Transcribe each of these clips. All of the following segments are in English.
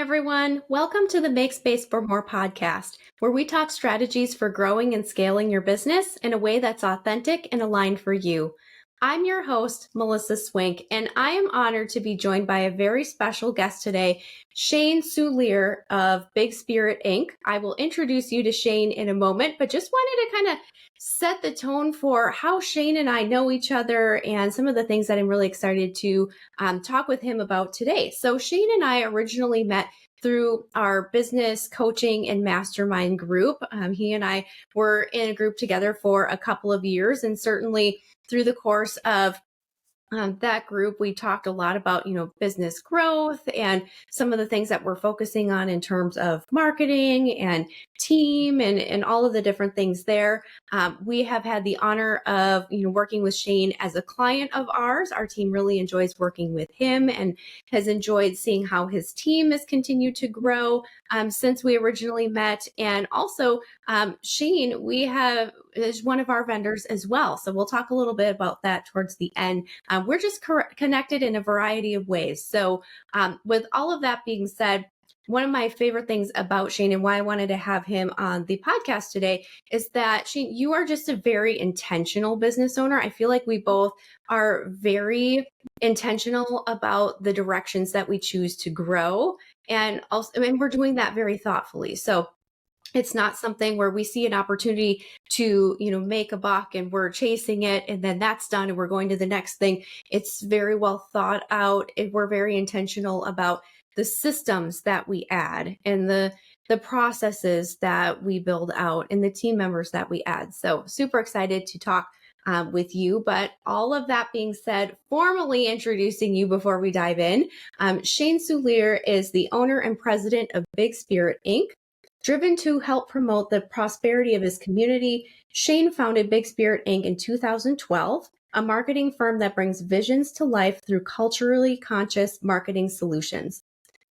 everyone. Welcome to the Make Space for More podcast, where we talk strategies for growing and scaling your business in a way that's authentic and aligned for you. I'm your host, Melissa Swink, and I am honored to be joined by a very special guest today, Shanne Soulier of Big Spirit Inc. I will introduce you to Shanne in a moment, but just wanted to kind of set the tone for how Shanne and I know each other and some of the things that I'm really excited to talk with him about today. So Shanne and I originally met through our business coaching and mastermind group. He and I were in a group together for a couple of years, and certainly through the course of that group, we talked a lot about, business growth and some of the things that we're focusing on in terms of marketing and team and all of the different things there. We have had the honor of, working with Shanne as a client of ours. Our team really enjoys working with him and has enjoyed seeing how his team has continued to grow since we originally met. And also, Shanne, is one of our vendors as well. So we'll talk a little bit about that towards the end. We're just connected in a variety of ways. So with all of that being said, one of my favorite things about Shanne and why I wanted to have him on the podcast today is that Shanne, you are just a very intentional business owner. I feel like we both are very intentional about the directions that we choose to grow. And we're doing that very thoughtfully. So it's not something where we see an opportunity to, make a buck and we're chasing it and then that's done and we're going to the next thing. It's very well thought out. We're very intentional about the systems that we add and the processes that we build out and the team members that we add. So super excited to talk with you. But all of that being said, formally introducing you before we dive in, Shanne Soulier is the owner and president of Big Spirit Inc. Driven to help promote the prosperity of his community, Shanne founded Big Spirit Inc. in 2012, a marketing firm that brings visions to life through culturally conscious marketing solutions.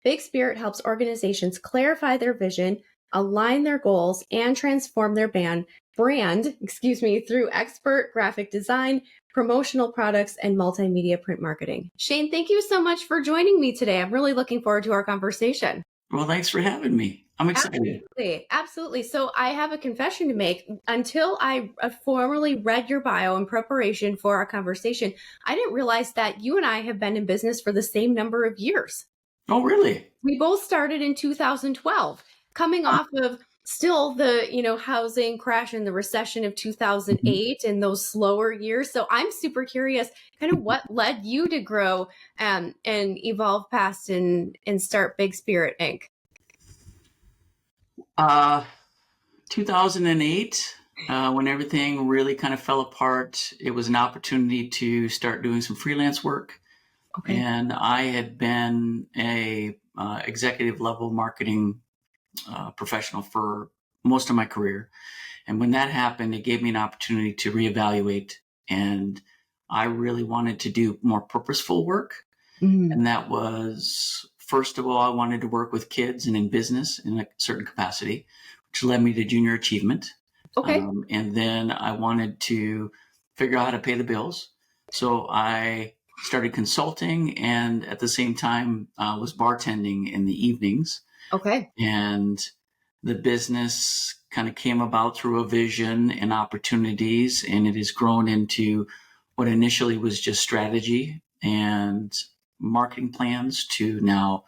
Big Spirit helps organizations clarify their vision, align their goals, and transform their brand through expert graphic design, promotional products, and multimedia print marketing. Shanne, thank you so much for joining me today. I'm really looking forward to our conversation. Well, thanks for having me. I'm excited. Absolutely. So I have a confession to make. Until I formally read your bio in preparation for our conversation, I didn't realize that you and I have been in business for the same number of years. Oh, really? We both started in 2012, coming off of still the, housing crash and the recession of 2008 and those slower years. So I'm super curious kind of what led you to grow and evolve past and start Big Spirit Inc. 2008, when everything really kind of fell apart, it was an opportunity to start doing some freelance work. Okay. And I had been a executive level marketing professional for most of my career. And when that happened, it gave me an opportunity to reevaluate. And I really wanted to do more purposeful work. Mm-hmm. And that was, first of all, I wanted to work with kids and in business in a certain capacity, which led me to junior achievement. Okay. And then I wanted to figure out how to pay the bills. So I started consulting and at the same time was bartending in the evenings. Okay. And the business kind of came about through a vision and opportunities, and it has grown into what initially was just strategy and marketing plans to now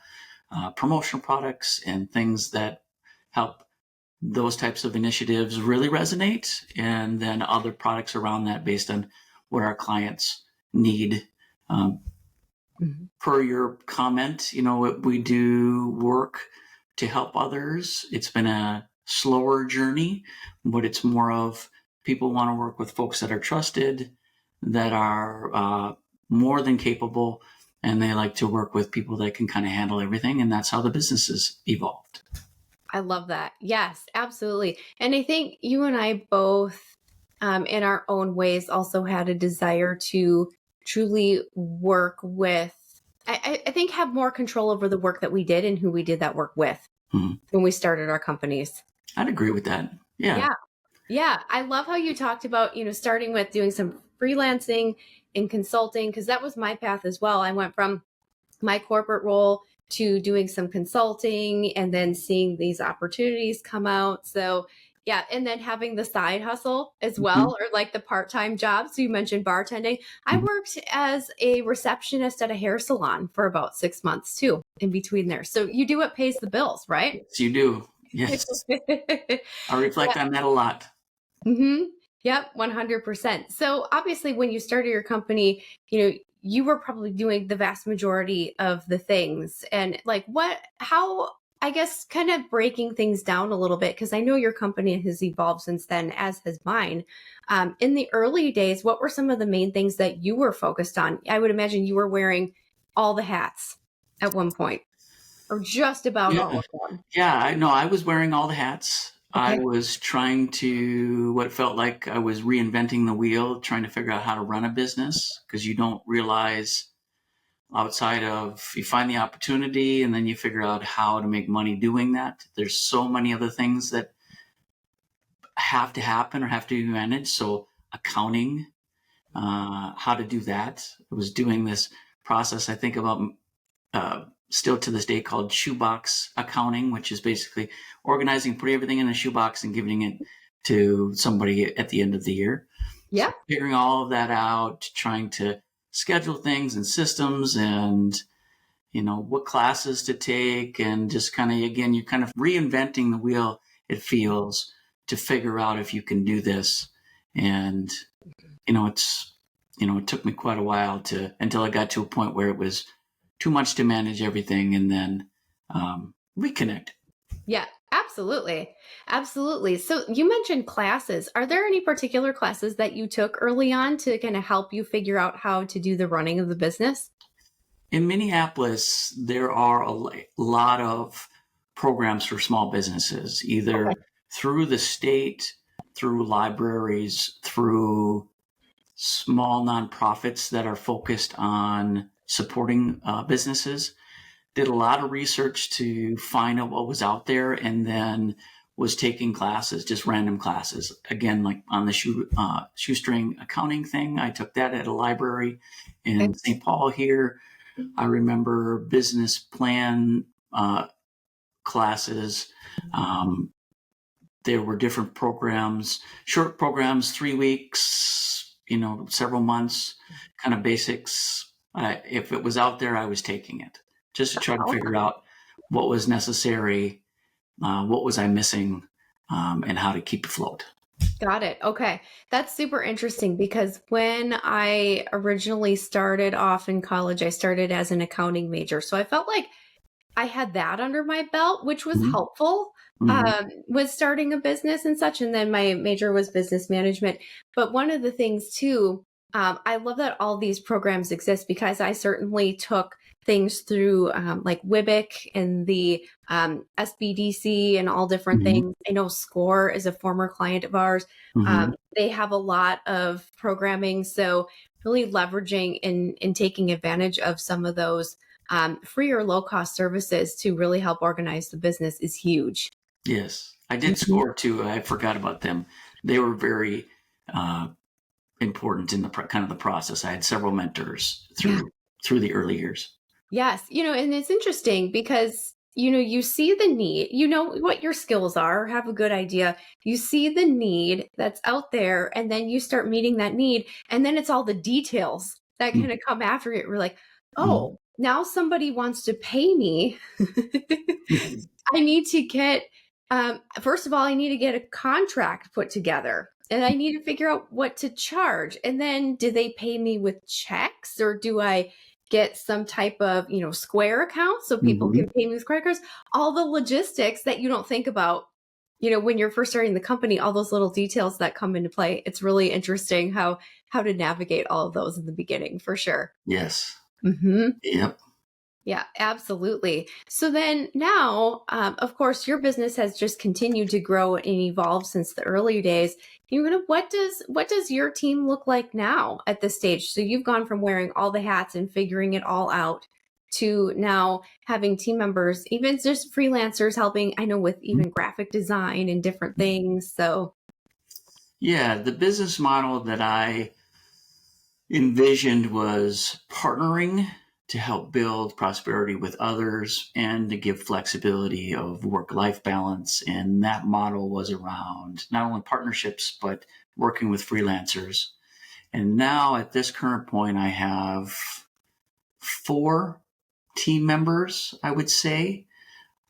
promotional products and things that help those types of initiatives really resonate, and then other products around that based on what our clients need. Per your comment, we do work to help others. It's been a slower journey, but it's more of people want to work with folks that are trusted, that are more than capable, and they like to work with people that can kind of handle everything. And that's how the business has evolved. I love that. Yes, absolutely. And I think you and I both, in our own ways, also had a desire to truly work with, I think have more control over the work that we did and who we did that work with when we started our companies. I'd agree with that. Yeah. I love how you talked about, starting with doing some freelancing and consulting, because that was my path as well. I went from my corporate role to doing some consulting and then seeing these opportunities come out. So yeah, and then having the side hustle as well, or like the part-time job. So you mentioned bartending. I worked as a receptionist at a hair salon for about 6 months too, in between there. So you do what pays the bills, right? Yes, you do. Yes. I reflect on that a lot. Mm-hmm. Yep, 100%. So obviously when you started your company, you were probably doing the vast majority of the things. And like how, I guess, kind of breaking things down a little bit, because I know your company has evolved since then, as has mine. In the early days, what were some of the main things that you were focused on? I would imagine you were wearing all the hats at one point, or just about all of them. Yeah, I know. I was wearing all the hats. I Okay. was trying to, what felt like I was reinventing the wheel, trying to figure out how to run a business, because you don't realize outside of, you find the opportunity and then you figure out how to make money doing that. There's so many other things that have to happen or have to be managed. So accounting, how to do that. I was doing this process, I think about still to this day, called shoebox accounting, which is basically organizing, putting everything in a shoebox and giving it to somebody at the end of the year. Yeah. So figuring all of that out, trying to schedule things and systems and, what classes to take, and just kind of, again, you're kind of reinventing the wheel, it feels, to figure out if you can do this. And, it took me quite a while until I got to a point where it was too much to manage everything, and then reconnect. Yeah, absolutely. Absolutely. So you mentioned classes. Are there any particular classes that you took early on to kind of help you figure out how to do the running of the business? In Minneapolis, there are a lot of programs for small businesses, either through the state, through libraries, through small nonprofits that are focused on supporting businesses. Did a lot of research to find out what was out there, and then was taking classes, just random classes. Again, like on the shoestring accounting thing, I took that at a library in St. Paul here. I remember business plan classes. There were different programs, short programs, 3 weeks, several months, kind of basics. If it was out there, I was taking it just to try to figure out what was necessary, what was I missing, and how to keep afloat. Got it. Okay. That's super interesting, because when I originally started off in college, I started as an accounting major. So I felt like I had that under my belt, which was helpful with starting a business and such. And then my major was business management. But one of the things too, I love that all these programs exist, because I certainly took things through like WIBIC and the SBDC and all different things. I know SCORE is a former client of ours. They have a lot of programming. So really leveraging and taking advantage of some of those free or low cost services to really help organize the business is huge. Yes, I did SCORE too. I forgot about them. They were very important in the kind of the process. I had several mentors through the early years. Yes, and it's interesting because you see the need, you know what your skills are, have a good idea. You see the need that's out there, and then you start meeting that need, and then it's all the details that kind of come after it. We're like, oh, now somebody wants to pay me. I need to get, first of all, I need to get a contract put together, and I need to figure out what to charge. And then do they pay me with checks, or do I get some type of, Square account so people can pay me with credit cards? All the logistics that you don't think about, when you're first starting the company, all those little details that come into play. It's really interesting how to navigate all of those in the beginning, for sure. Yes. Yep. Yeah, absolutely. So then now, of course, your business has just continued to grow and evolve since the early days. What does your team look like now at this stage? So you've gone from wearing all the hats and figuring it all out to now having team members, even just freelancers helping, I know, with even graphic design and different things. So yeah, the business model that I envisioned was partnering to help build prosperity with others and to give flexibility of work-life balance. And that model was around not only partnerships, but working with freelancers. And now at this current point, I have 4 team members, I would say.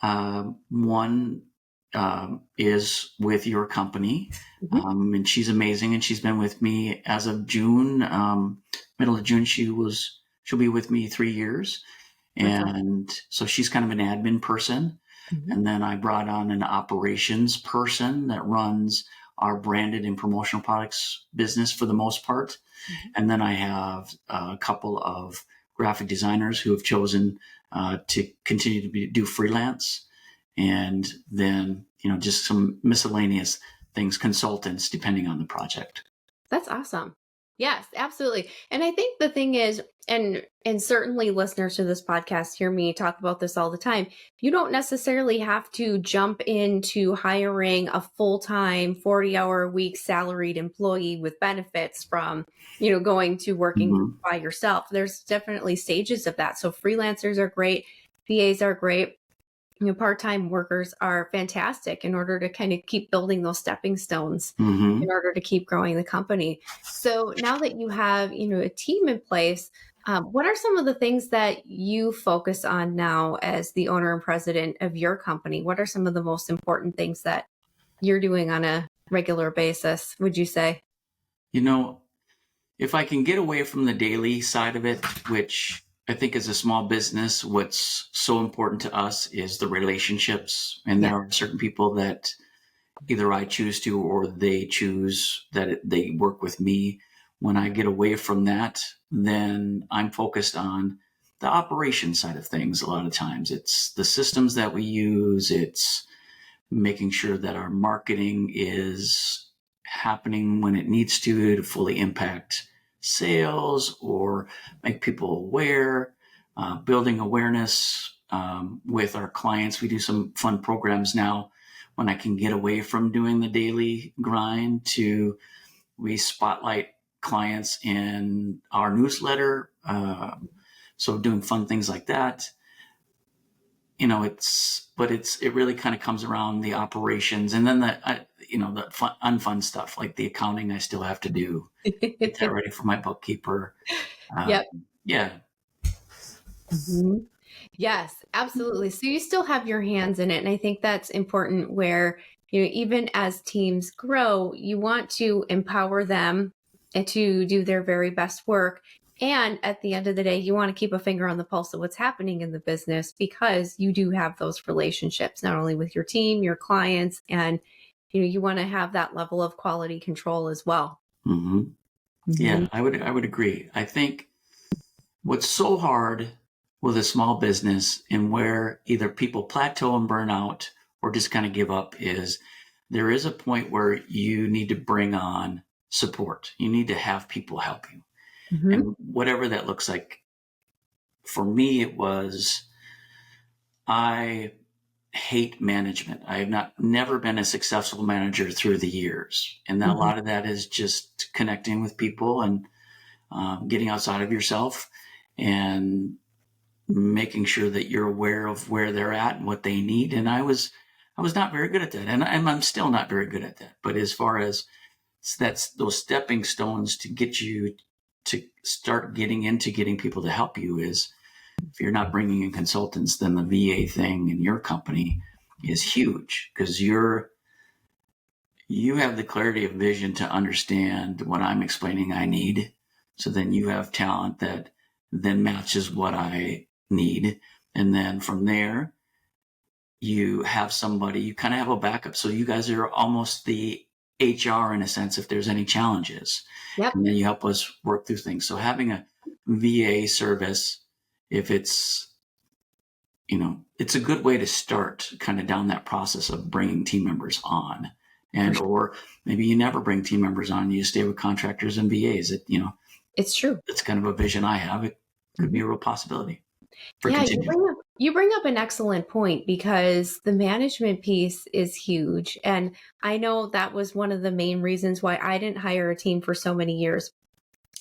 One is with your company, and she's amazing, and she's been with me as of June, middle of June. She'll be with me 3 years, and so she's kind of an admin person. And then I brought on an operations person that runs our branded and promotional products business for the most part. And then I have a couple of graphic designers who have chosen to continue to do freelance. And then, just some miscellaneous things, consultants, depending on the project. That's awesome. Yes, absolutely. And I think the thing is, and certainly listeners to this podcast hear me talk about this all the time, you don't necessarily have to jump into hiring a full-time 40-hour-a-week salaried employee with benefits from, going to working by yourself. There's definitely stages of that. So freelancers are great. VAs are great. Part-time workers are fantastic in order to kind of keep building those stepping stones in order to keep growing the company. So now that you have, a team in place, what are some of the things that you focus on now as the owner and president of your company? What are some of the most important things that you're doing on a regular basis, would you say? If I can get away from the daily side of it, which I think as a small business, what's so important to us is the relationships. And there are certain people that either I choose to, or they choose that they work with me. When I get away from that, then I'm focused on the operation side of things. A lot of times it's the systems that we use. It's making sure that our marketing is happening when it needs to fully impact sales or make people aware, building awareness with our clients. We do some fun programs now when I can get away from doing the daily grind we spotlight clients in our newsletter. So doing fun things like that. It really kind of comes around the operations, and then the unfun stuff like the accounting I still have to do. Get that ready for my bookkeeper. Yep. Yeah. Yes, absolutely. So you still have your hands in it. And I think that's important where, even as teams grow, you want to empower them to do their very best work. And at the end of the day, you want to keep a finger on the pulse of what's happening in the business, because you do have those relationships, not only with your team, your clients, and, you want to have that level of quality control as well. Yeah, I would agree. I think what's so hard with a small business and where either people plateau and burn out or just kind of give up is there is a point where you need to bring on support. You need to have people help you. And whatever that looks like. For me, it was, I hate management. I have never been a successful manager through the years. And a lot of that is just connecting with people and getting outside of yourself and making sure that you're aware of where they're at and what they need. And I was not very good at that. And I'm still not very good at that. But as far as that's those stepping stones to get you to start getting people to help you is, if you're not bringing in consultants, then the VA thing in your company is huge, because you have the clarity of vision to understand what I'm explaining I need. So then you have talent that then matches what I need. And then from there, you have somebody, you kind of have a backup. So you guys are almost the HR in a sense, if there's any challenges. And then you help us work through things. So having a VA service, if it's a good way to start kind of down that process of bringing team members on. And or maybe you never bring team members on, you stay with contractors and VAs. It's true. It's kind of a vision I have. It could be a real possibility. Yeah, you bring up an excellent point, because the management piece is huge. And I know that was one of the main reasons why I didn't hire a team for so many years,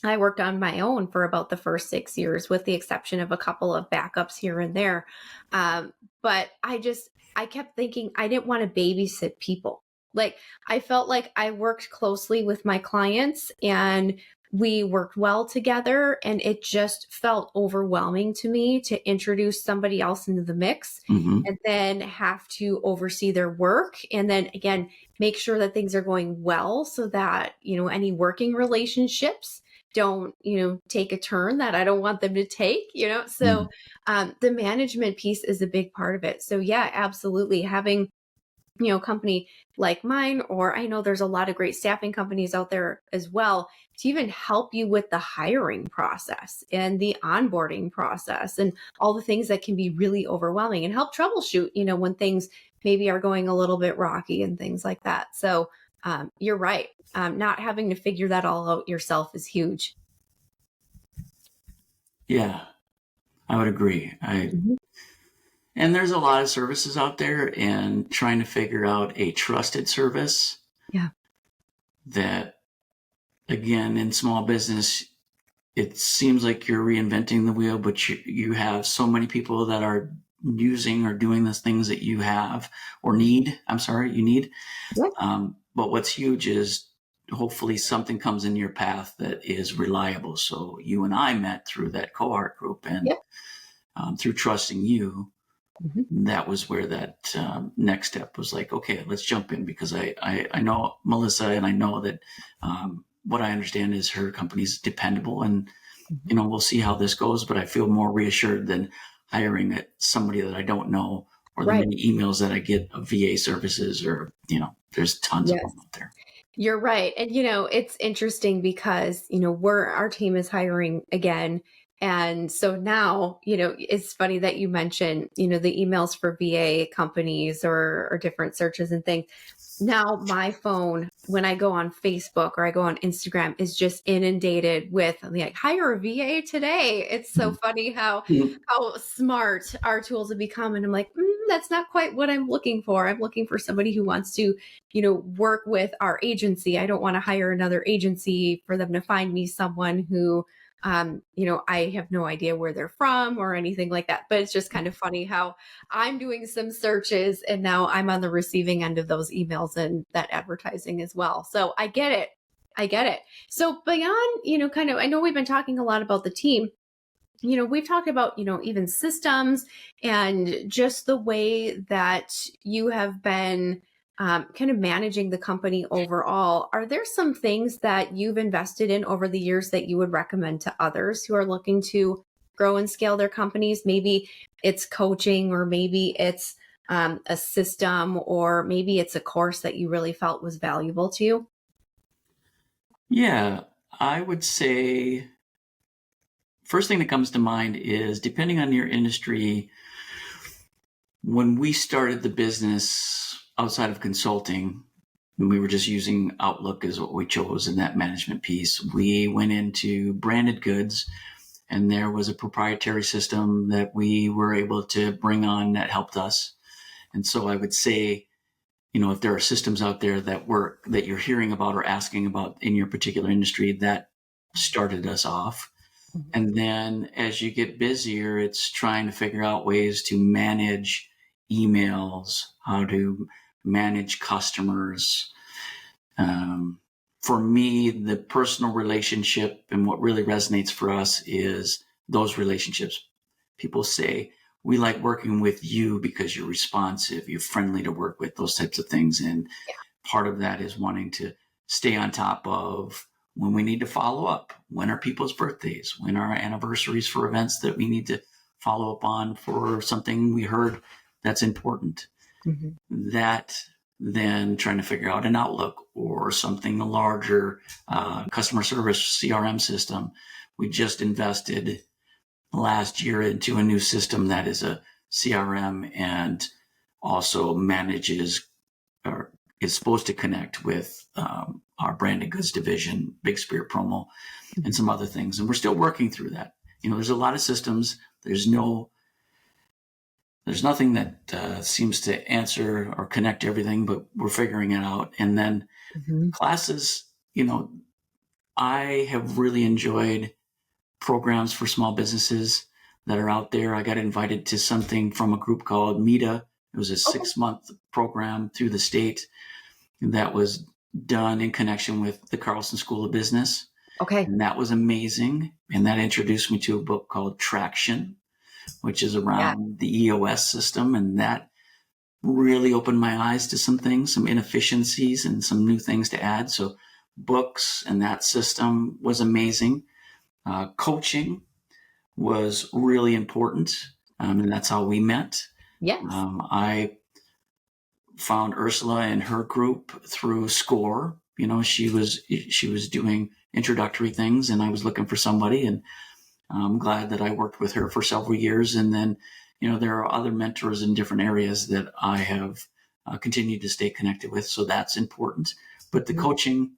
I worked on my own for about the first 6 years, with the exception of a couple of backups here and there. But I kept thinking I didn't want to babysit people. Like, I felt like I worked closely with my clients and we worked well together, and it just felt overwhelming to me to introduce somebody else into the mix Mm-hmm. and then have to oversee their work. And then again, make sure that things are going well so that, any working relationships don't, take a turn that I don't want them to take, Mm-hmm. So the management piece is a big part of it. So yeah, absolutely. Having, company like mine, or I know there's a lot of great staffing companies out there as well, to even help you with the hiring process and the onboarding process and all the things that can be really overwhelming, and help troubleshoot, when things maybe are going a little bit rocky and things like that. So you're right. Not having to figure that all out yourself is huge. Yeah, I would agree. Mhm. And there's a lot of services out there, and trying to figure out a trusted service Yeah. that, again, in small business, it seems like you're reinventing the wheel, but you have so many people that are using or doing the things that you have or need. I'm sorry, you need. Yeah. But what's huge is hopefully something comes in your path that is reliable. So you and I met through that cohort group, and Yep. through trusting you, Mhm. that was where that next step was like, okay, let's jump in, because I know Melissa, and I know that what I understand is her company's dependable, and Mhm. we'll see how this goes, but I feel more reassured than hiring somebody that I don't know, or the Right. many emails that I get of VA services, or, there's tons of them Yes. out there. You're right. And it's interesting because, our team is hiring again. And so now, it's funny that you mentioned, the emails for VA companies or different searches and things. Now my phone, when I go on Facebook or I go on Instagram, is just inundated with like, hire a VA today. It's so funny Mhm. how smart our tools have become. And I'm like, that's not quite what I'm looking for. I'm looking for somebody who wants to, work with our agency. I don't want to hire another agency for them to find me someone who, I have no idea where they're from or anything like that. But it's just kind of funny how I'm doing some searches and now I'm on the receiving end of those emails and that advertising as well. So I get it. I get it. So beyond, I know we've been talking a lot about the team. We've talked about, even systems and just the way that you have been kind of managing the company overall. Are there some things that you've invested in over the years that you would recommend to others who are looking to grow and scale their companies? Maybe it's coaching, or maybe it's a system, or maybe it's a course that you really felt was valuable to you. Yeah, I would say first thing that comes to mind is, depending on your industry, when we started the business outside of consulting, we were just using Outlook as what we chose in that management piece. We went into branded goods, and there was a proprietary system that we were able to bring on that helped us. And so I would say, if there are systems out there that work, that you're hearing about or asking about in your particular industry, that started us off. And then as you get busier, it's trying to figure out ways to manage emails, how to manage customers. Um, for me, the personal relationship and what really resonates for us is those relationships. People say, we like working with you because you're responsive, you're friendly to work with, those types of things. And part of that is wanting to stay on top of when we need to follow up. When are people's birthdays? When are anniversaries for events that we need to follow up on for something we heard that's important? Mhm. That then trying to figure out an Outlook or something larger, customer service CRM system. We just invested last year into a new system that is a CRM and also manages, or is supposed to connect with our branded goods division, Big Spirit Promo, and some other things. And we're still working through that. There's a lot of systems. There's nothing that seems to answer or connect everything, but we're figuring it out. And then Mhm. classes, I have really enjoyed programs for small businesses that are out there. I got invited to something from a group called META. It was a 6-month program through the state that was done in connection with the Carlson School of Business. Okay. And that was amazing. And that introduced me to a book called Traction, which is around the EOS system. And that really opened my eyes to some things, some inefficiencies and some new things to add. So books and that system was amazing. Coaching was really important. And that's how we met. Yes. I found Ursula and her group through SCORE. She was doing introductory things, and I was looking for somebody, and I'm glad that I worked with her for several years. And then, there are other mentors in different areas that I have continued to stay connected with. So that's important. But the coaching,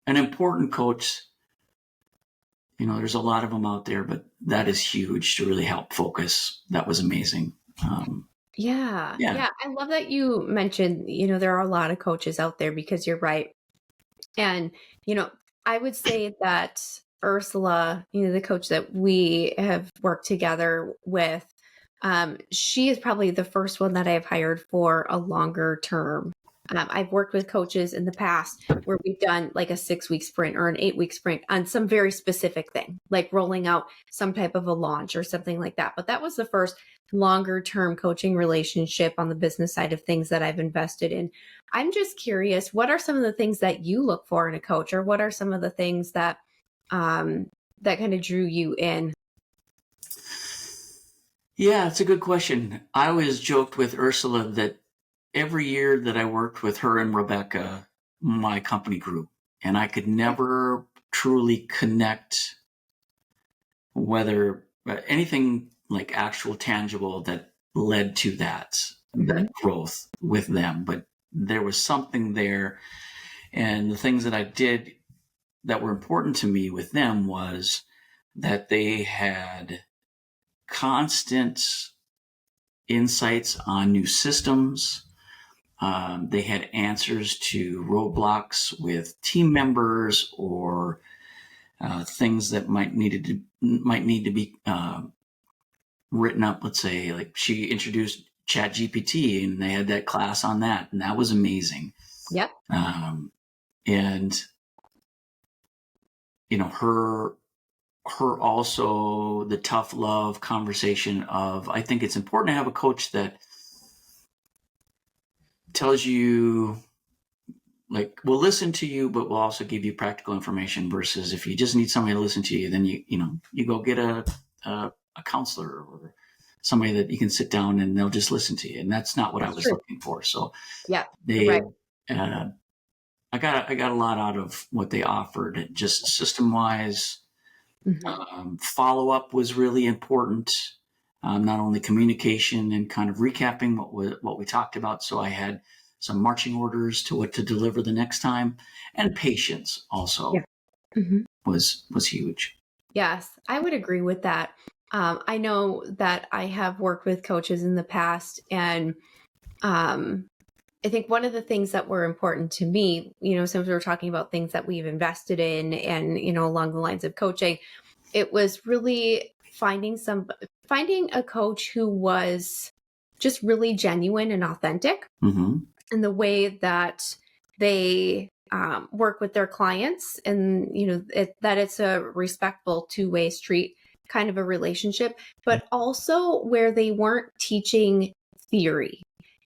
an important coach, there's a lot of them out there, but that is huge to really help focus. That was amazing. Yeah. I love that you mentioned, there are a lot of coaches out there, because you're right. And, I would say that Ursula, the coach that we have worked together with, she is probably the first one that I've hired for a longer term. I've worked with coaches in the past where we've done like a 6-week sprint or an 8-week sprint on some very specific thing, like rolling out some type of a launch or something like that. But that was the first longer term coaching relationship on the business side of things that I've invested in. I'm just curious, what are some of the things that you look for in a coach, or what are some of the things that that kind of drew you in? Yeah, it's a good question. I always joked with Ursula that every year that I worked with her and Rebecca, my company grew, and I could never truly connect whether anything like actual tangible that led to that growth with them. But there was something there. And the things that I did that were important to me with them was that they had constant insights on new systems. They had answers to roadblocks with team members, or things that might need to be written up. Let's say, like, she introduced ChatGPT, and they had that class on that, and that was amazing. Yep. And her also the tough love conversation of, I think it's important to have a coach that tells you, like, we'll listen to you, but we'll also give you practical information, versus if you just need somebody to listen to you, then you go get a counselor or somebody that you can sit down and they'll just listen to you. And that's not what I was looking for. So yeah, I got a lot out of what they offered, just system wise. Follow up was really important. Not only communication and kind of recapping what we talked about. So I had some marching orders to what to deliver the next time, and patience also was huge. Yes, I would agree with that. I know that I have worked with coaches in the past, and I think one of the things that were important to me, since we were talking about things that we've invested in and, along the lines of coaching, it was really finding a coach who was just really genuine and authentic in the way that they work with their clients, and, that it's a respectful two-way street kind of a relationship, but also where they weren't teaching theory.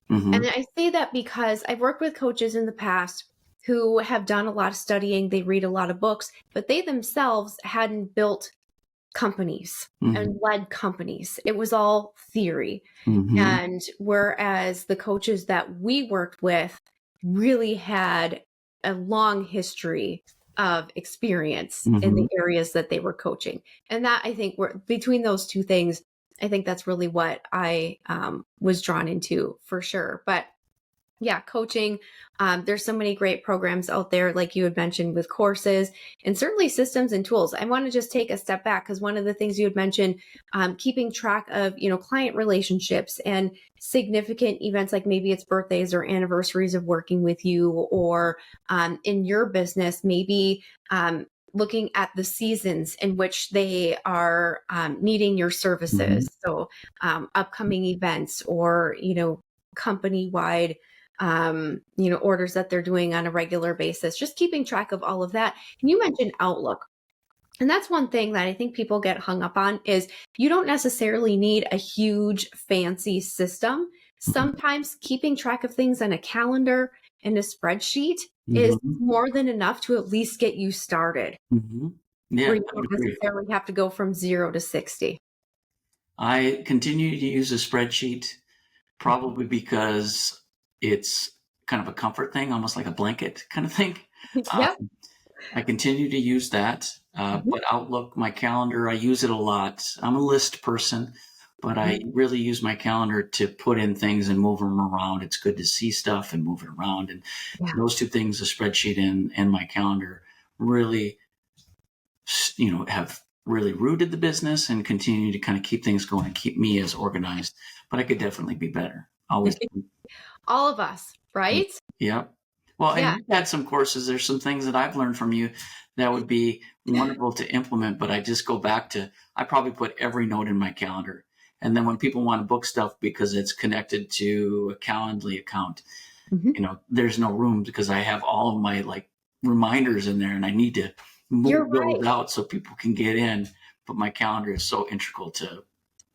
And I say that because I've worked with coaches in the past who have done a lot of studying, they read a lot of books, but they themselves hadn't built companies and led companies. It was all theory. And whereas the coaches that we worked with really had a long history of experience in the areas that they were coaching. And that, I think, between those two things, I think that's really what I was drawn into, for sure. But yeah, coaching, there's so many great programs out there, like you had mentioned, with courses and certainly systems and tools. I want to just take a step back, because one of the things you had mentioned, keeping track of, client relationships and significant events, like maybe it's birthdays or anniversaries of working with you, or in your business, maybe looking at the seasons in which they are needing your services. So upcoming events or, company-wide, orders that they're doing on a regular basis, just keeping track of all of that. And you mentioned Outlook. And that's one thing that I think people get hung up on is you don't necessarily need a huge fancy system. Sometimes keeping track of things on a calendar and a spreadsheet is more than enough to at least get you started. Yeah, where you don't necessarily have to go from 0 to 60. I continue to use a spreadsheet probably because it's kind of a comfort thing, almost like a blanket kind of thing. Yep. I continue to use that, but Outlook, my calendar, I use it a lot. I'm a list person, but I really use my calendar to put in things and move them around. It's good to see stuff and move it around. And those two things, the spreadsheet and my calendar, really, have really rooted the business and continue to kind of keep things going and keep me as organized. But I could definitely be better. Always. All of us, right? Yep. Well, and you've had some courses. There's some things that I've learned from you that would be wonderful to implement, but I just go back to, I probably put every note in my calendar. And then when people want to book stuff because it's connected to a Calendly account, there's no room because I have all of my reminders in there and I need to move those out so people can get in. But my calendar is so integral to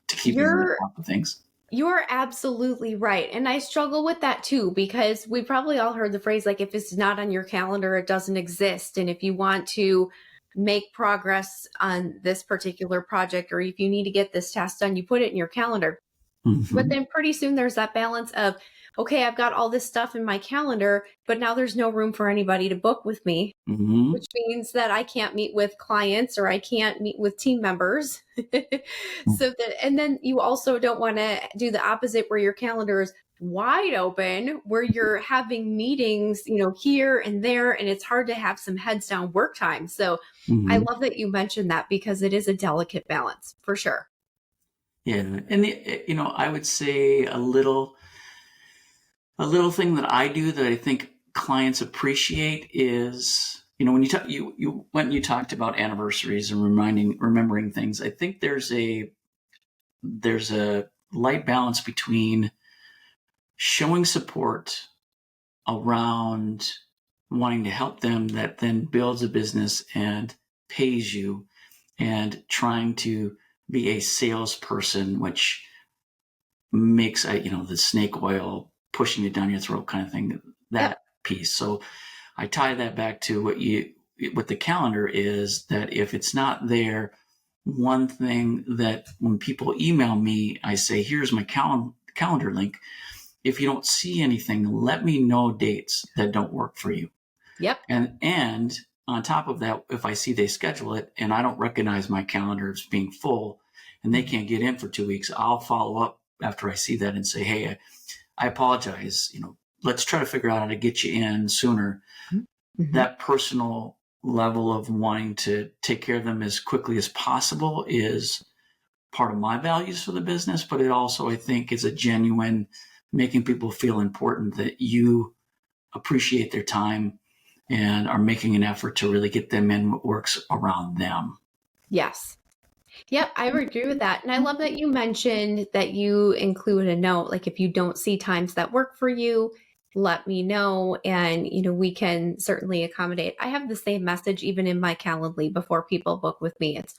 keeping on top of things. You're absolutely right. And I struggle with that too, because we probably all heard the phrase, if it's not on your calendar, it doesn't exist. And if you want to make progress on this particular project, or if you need to get this task done, you put it in your calendar. But then pretty soon there's that balance of, okay, I've got all this stuff in my calendar, but now there's no room for anybody to book with me, which means that I can't meet with clients or I can't meet with team members. And then you also don't want to do the opposite where your calendar is wide open, where you're having meetings, here and there, and it's hard to have some heads down work time. So I love that you mentioned that because it is a delicate balance for sure. Yeah. And, I would say a little thing that I do that I think clients appreciate is, when you went and you talked about anniversaries and remembering things, I think there's a light balance between showing support around wanting to help them that then builds a business and pays you, and trying to be a salesperson, which makes the snake oil pushing it down your throat kind of thing, that piece. So I tie that back to what the calendar is, that if it's not there, one thing that when people email me, I say, here's my calendar link. If you don't see anything, let me know dates that don't work for you. Yep. And on top of that, if I see they schedule it and I don't recognize my calendar as being full and they can't get in for 2 weeks, I'll follow up after I see that and say, hey, I apologize. Let's try to figure out how to get you in sooner. That personal level of wanting to take care of them as quickly as possible is part of my values for the business, but it also, I think, is a genuine making people feel important, that you appreciate their time and are making an effort to really get them in what works around them. Yes. Yep, I would agree with that. And I love that you mentioned that you include a note, if you don't see times that work for you, let me know. And, we can certainly accommodate. I have the same message even in my Calendly before people book with me. It's,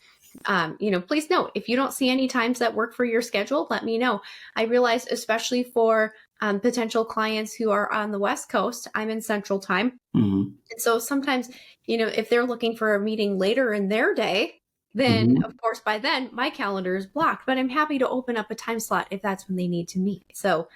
please note, if you don't see any times that work for your schedule, let me know. I realize, especially for potential clients who are on the West Coast, I'm in Central Time. And so sometimes, if they're looking for a meeting later in their day, then of course by then my calendar is blocked, but I'm happy to open up a time slot if that's when they need to meet. So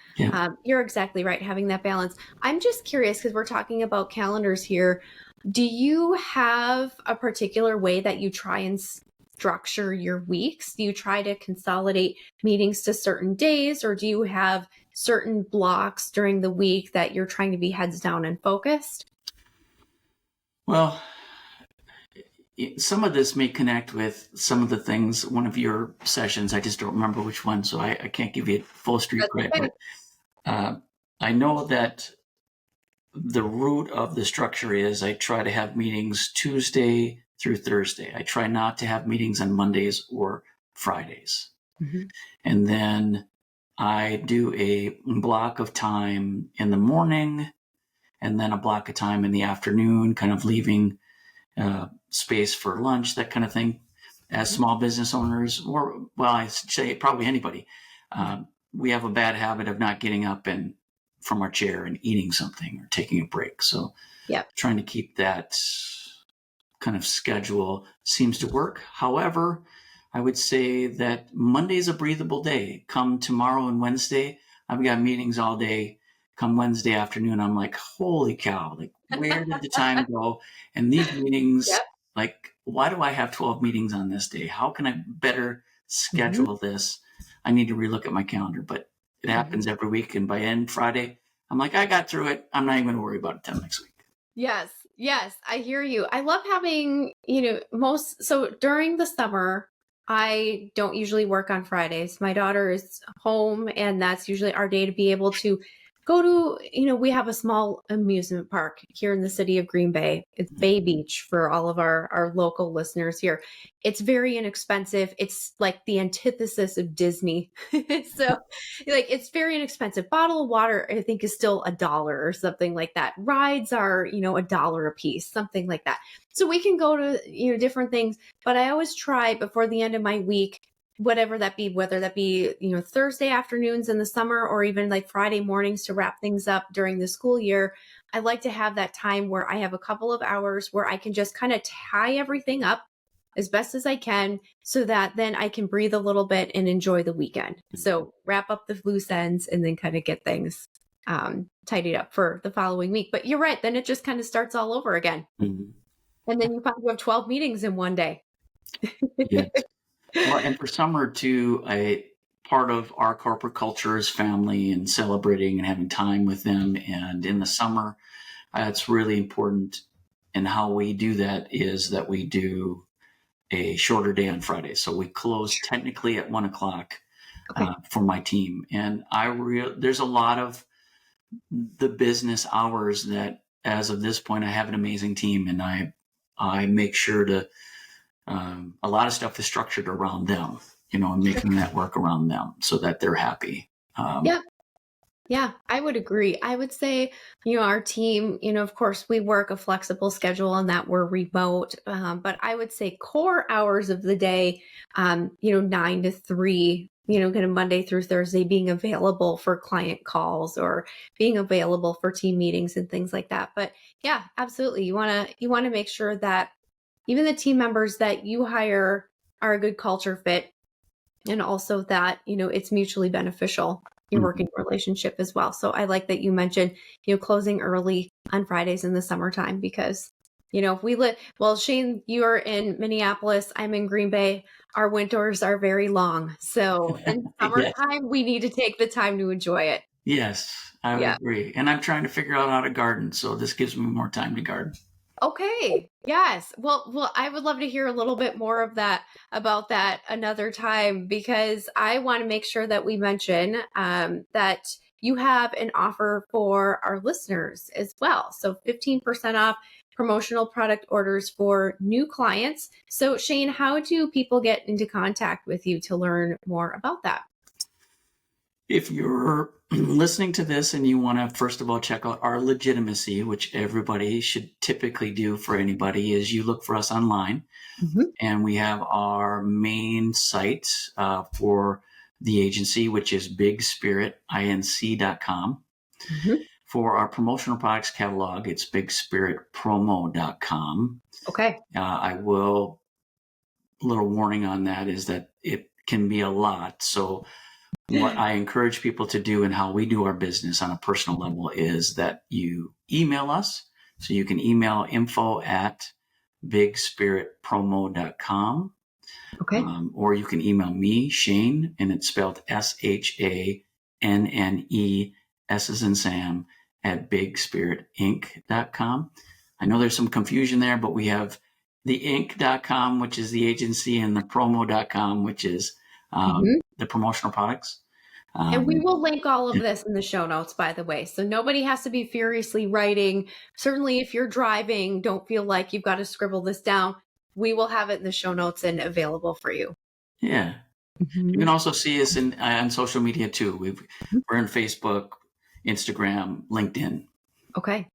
you're exactly right, having that balance. I'm just curious, because we're talking about calendars here. Do you have a particular way that you try and structure your weeks? Do you try to consolidate meetings to certain days, or do you have certain blocks during the week that you're trying to be heads down and focused? Well, some of this may connect with some of the things, one of your sessions, I just don't remember which one, so I can't give you full street credit, but I know that the root of the structure is I try to have meetings Tuesday through Thursday. I try not to have meetings on Mondays or Fridays. And then I do a block of time in the morning and then a block of time in the afternoon, kind of leaving space for lunch, that kind of thing. As small business owners, or, well, I say probably anybody, we have a bad habit of not getting up and from our chair and eating something or taking a break. So trying to keep that kind of schedule seems to work. However, I would say that Monday's a breathable day. Come tomorrow and Wednesday, I've got meetings all day. Come Wednesday afternoon, I'm like, holy cow, like where did the time go? And these meetings, like, why do I have 12 meetings on this day? How can I better schedule this? I need to relook at my calendar, but it happens every week. And by end Friday, I'm like, I got through it. I'm not even going to worry about it till next week. Yes. Yes. I hear you. I love having, so during the summer, I don't usually work on Fridays. My daughter is home and that's usually our day to be able to go to, we have a small amusement park here in the city of Green Bay. It's Bay Beach for all of our local listeners here. It's very inexpensive. It's like the antithesis of Disney. So like it's very inexpensive. Bottle of water, I think, is still $1 or something like that. Rides are, $1 a piece, something like that. So we can go to, different things, but I always try before the end of my week, whatever that be, whether that be, Thursday afternoons in the summer or even like Friday mornings to wrap things up during the school year. I like to have that time where I have a couple of hours where I can just kind of tie everything up as best as I can so that then I can breathe a little bit and enjoy the weekend. So wrap up the loose ends and then kind of get things tidied up for the following week. But you're right. Then it just kind of starts all over again. And then you find you have 12 meetings in one day. Yes. Well, and for summer too, a part of our corporate culture is family and celebrating and having time with them. And in the summer, it's really important. And how we do that is that we do a shorter day on Friday. So we close technically at 1:00 for my team. And there's a lot of the business hours that, as of this point, I have an amazing team, and I make sure to. A lot of stuff is structured around them, and making that work around them so that they're happy. Yeah, I would agree. I would say, our team, of course, we work a flexible schedule and that we're remote. But I would say core hours of the day, 9 to 3, kind of Monday through Thursday, being available for client calls or being available for team meetings and things like that. But yeah, absolutely. You want to make sure that even the team members that you hire are a good culture fit, and also that, it's mutually beneficial, your working relationship as well. So I like that you mentioned, closing early on Fridays in the summertime because, if we Shanne, you're in Minneapolis, I'm in Green Bay. Our winters are very long. So in summertime, we need to take the time to enjoy it. Yes, I would agree. And I'm trying to figure out how to garden. So this gives me more time to garden. Okay. Yes. Well, I would love to hear a little bit more about that another time, because I want to make sure that we mention that you have an offer for our listeners as well. So 15% off promotional product orders for new clients. So Shanne, how do people get into contact with you to learn more about that? If you're listening to this and you want to, first of all, check out our legitimacy, which everybody should typically do for anybody, is you look for us online. And we have our main site for the agency, which is bigspiritinc.com. For our promotional products catalog, it's bigspiritpromo.com. Okay. A little warning on that is that it can be a lot. So what I encourage people to do and how we do our business on a personal level is that you email us. So you can email info@bigspiritpromo.com. Okay. Or you can email me, Shanne, and it's spelled SHANNE, S as in Sam, at bigspiritinc.com. I know there's some confusion there, but we have the inc.com, which is the agency, and the promo.com, which is the promotional products. And we will link all of this in the show notes, by the way. So nobody has to be furiously writing. Certainly, if you're driving, don't feel like you've got to scribble this down. we will have it in the show notes and available for you. Yeah. You can also see us on social media too. We're on Facebook, Instagram, LinkedIn. Okay.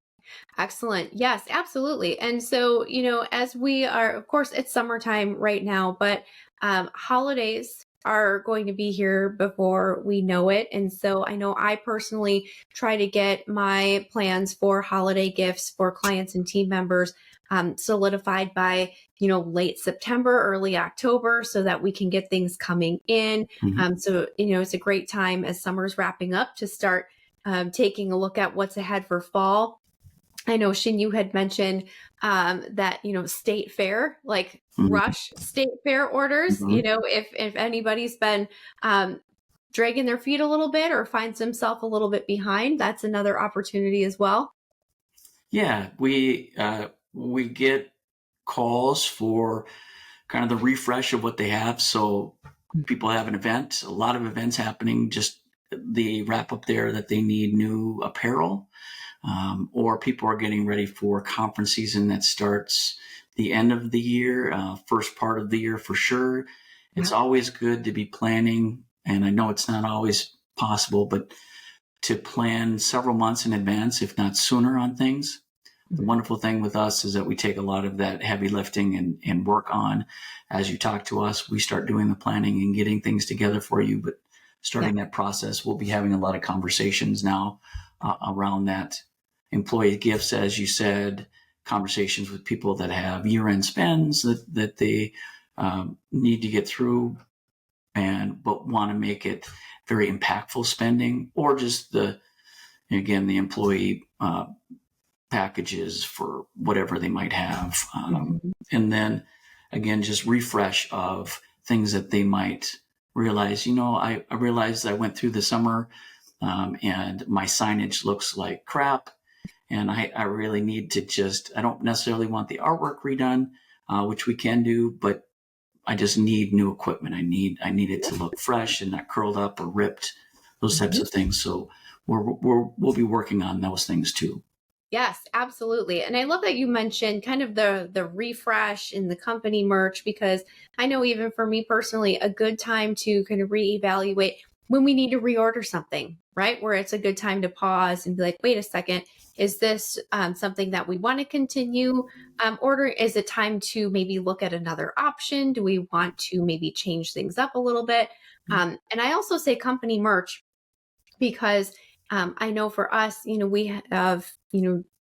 Excellent. Yes, absolutely. And so, as we are, of course, it's summertime right now, but holidays are going to be here before we know it. And so I know I personally try to get my plans for holiday gifts for clients and team members solidified by, late September, early October, so that we can get things coming in. So, it's a great time as summer's wrapping up to start taking a look at what's ahead for fall. I know, Shanne, you had mentioned that, state fair, like rush state fair orders, if anybody's been dragging their feet a little bit or finds himself a little bit behind, that's another opportunity as well. Yeah, we get calls for kind of the refresh of what they have. So people have an event, a lot of events happening, just the wrap up there that they need new apparel. Or people are getting ready for conference season that starts the end of the year, first part of the year for sure. It's always good to be planning, and I know it's not always possible, but to plan several months in advance, if not sooner, on things. The wonderful thing with us is that we take a lot of that heavy lifting and work on. As you talk to us, we start doing the planning and getting things together for you. But starting that process, we'll be having a lot of conversations now around that. Employee gifts, as you said, conversations with people that have year-end spends that they need to get through, but want to make it very impactful spending, or just the employee packages for whatever they might have. And then again, just refresh of things that they might realize, I realized I went through the summer and my signage looks like crap. And I really need to I don't necessarily want the artwork redone, which we can do, but I just need new equipment. I need it to look fresh and not curled up or ripped, those types of things. So we'll be working on those things too. Yes, absolutely. And I love that you mentioned kind of the refresh in the company merch, because I know even for me personally, a good time to kind of reevaluate when we need to reorder something, right? Where it's a good time to pause and be like, wait a second, is this something that we want to continue ordering? Is it time to maybe look at another option? Do we want to maybe change things up a little bit? And I also say company merch because I know for us, we have,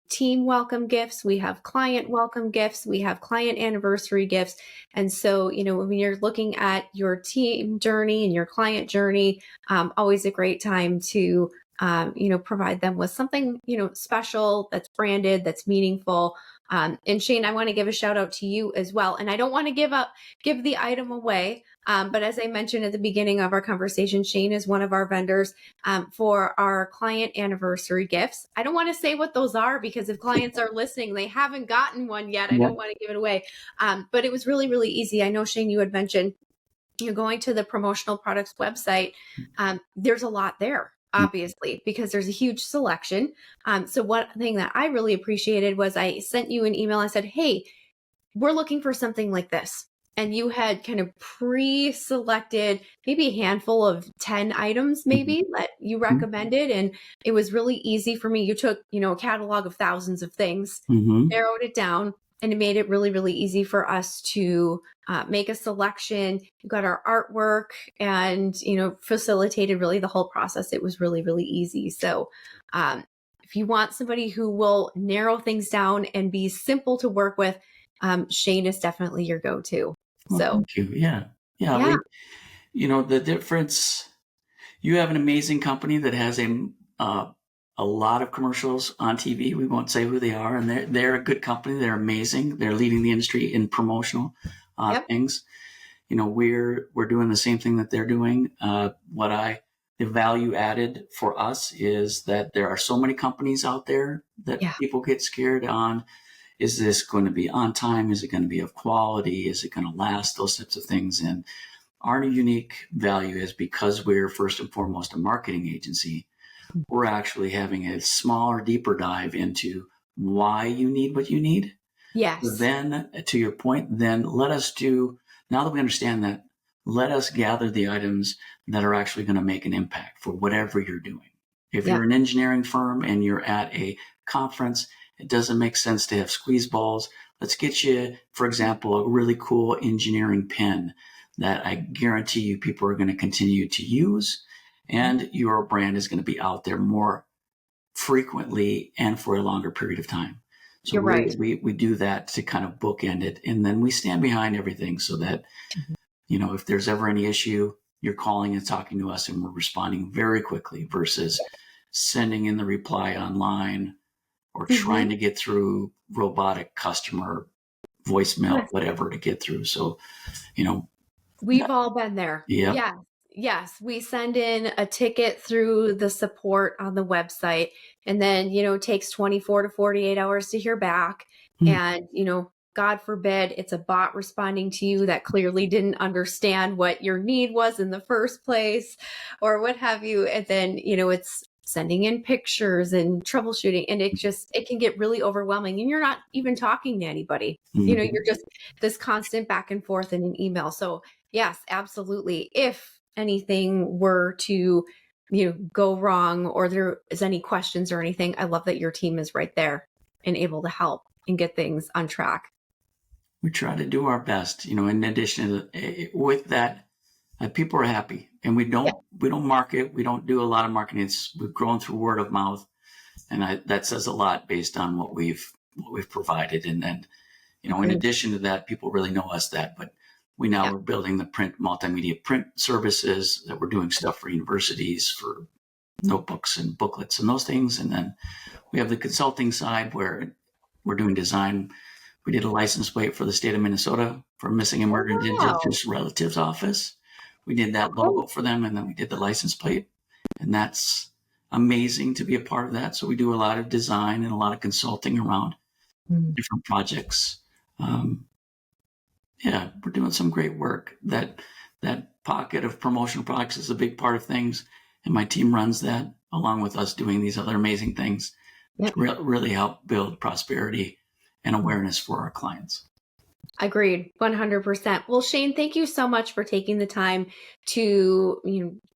team welcome gifts, we have client welcome gifts, we have client anniversary gifts. And so, when you're looking at your team journey and your client journey, always a great time to, provide them with something, special, that's branded, that's meaningful. And Shanne, I want to give a shout out to you as well. And I don't want to give the item away. But as I mentioned at the beginning of our conversation, Shanne is one of our vendors for our client anniversary gifts. I don't want to say what those are because if clients are listening, they haven't gotten one yet. I don't want to give it away. But it was really, really easy. I know, Shanne, you had mentioned going to the promotional products website. There's a lot there, obviously, because there's a huge selection. So one thing that I really appreciated was I sent you an email. I said, hey, we're looking for something like this. And you had kind of pre-selected maybe a handful of 10 items maybe that you recommended. And it was really easy for me. You took, a catalog of thousands of things, narrowed it down, and it made it really, really easy for us to make a selection. You got our artwork and, facilitated really the whole process. It was really, really easy. So if you want somebody who will narrow things down and be simple to work with, Shanne is definitely your go-to. Well, thank you. Yeah. The difference, you have an amazing company that has a lot of commercials on TV. We won't say who they are, and they're a good company. They're amazing. They're leading the industry in promotional things. We're doing the same thing that they're doing. The value added for us is that there are so many companies out there that people get scared on. Is this going to be on time? Is it going to be of quality? Is it going to last? Those types of things. And our unique value is because we're first and foremost a marketing agency, we're actually having a smaller, deeper dive into why you need what you need. Yes. Then, to your point, then now that we understand that, let us gather the items that are actually going to make an impact for whatever you're doing. If you're an engineering firm and you're at a conference, it doesn't make sense to have squeeze balls. Let's get you, for example, a really cool engineering pin that I guarantee you people are going to continue to use, and your brand is going to be out there more frequently and for a longer period of time. So You're right. we do that to kind of bookend it, and then we stand behind everything so that, if there's ever any issue, you're calling and talking to us and we're responding very quickly versus sending in the reply online or trying to get through robotic customer voicemail, whatever to get through. So, we've all been there. Yeah. Yes. We send in a ticket through the support on the website, and then, it takes 24 to 48 hours to hear back. And, God forbid it's a bot responding to you that clearly didn't understand what your need was in the first place or what have you. And then, it's sending in pictures and troubleshooting, and it can get really overwhelming, and you're not even talking to anybody. You're just this constant back and forth in an email. So yes, absolutely. If anything were to, go wrong or there is any questions or anything, I love that your team is right there and able to help and get things on track. We try to do our best, in addition with that, people are happy, and we don't market. We don't do a lot of marketing. We've grown through word of mouth, and that says a lot based on what we've provided. And then, in addition to that, people really know us but we're building the multimedia print services, that we're doing stuff for universities, for notebooks and booklets and those things. And then we have the consulting side where we're doing design. We did a license plate for the state of Minnesota for missing and murdered Indigenous relatives office. We did that logo for them, and then we did the license plate, and that's amazing to be a part of that. So we do a lot of design and a lot of consulting around different projects. We're doing some great work. That pocket of promotional products is a big part of things, and my team runs that along with us doing these other amazing things to really help build prosperity and awareness for our clients. Agreed, 100%. Well, Shanne, thank you so much for taking the time to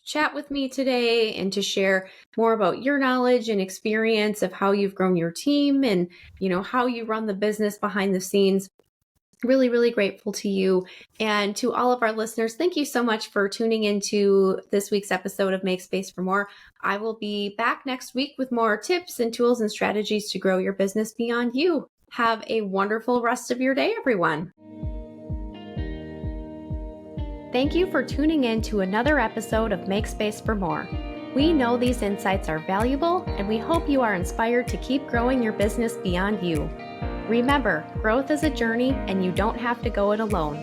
chat with me today and to share more about your knowledge and experience of how you've grown your team and how you run the business behind the scenes. Really, really grateful to you. And to all of our listeners, thank you so much for tuning into this week's episode of Make Space for More. I will be back next week with more tips and tools and strategies to grow your business beyond you. Have a wonderful rest of your day, everyone. Thank you for tuning in to another episode of Make Space for More. We know these insights are valuable, and we hope you are inspired to keep growing your business beyond you. Remember, growth is a journey, and you don't have to go it alone.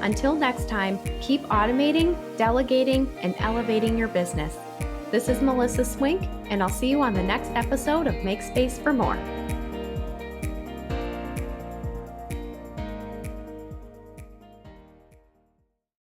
Until next time, keep automating, delegating, and elevating your business. This is Melissa Swink, and I'll see you on the next episode of Make Space for More.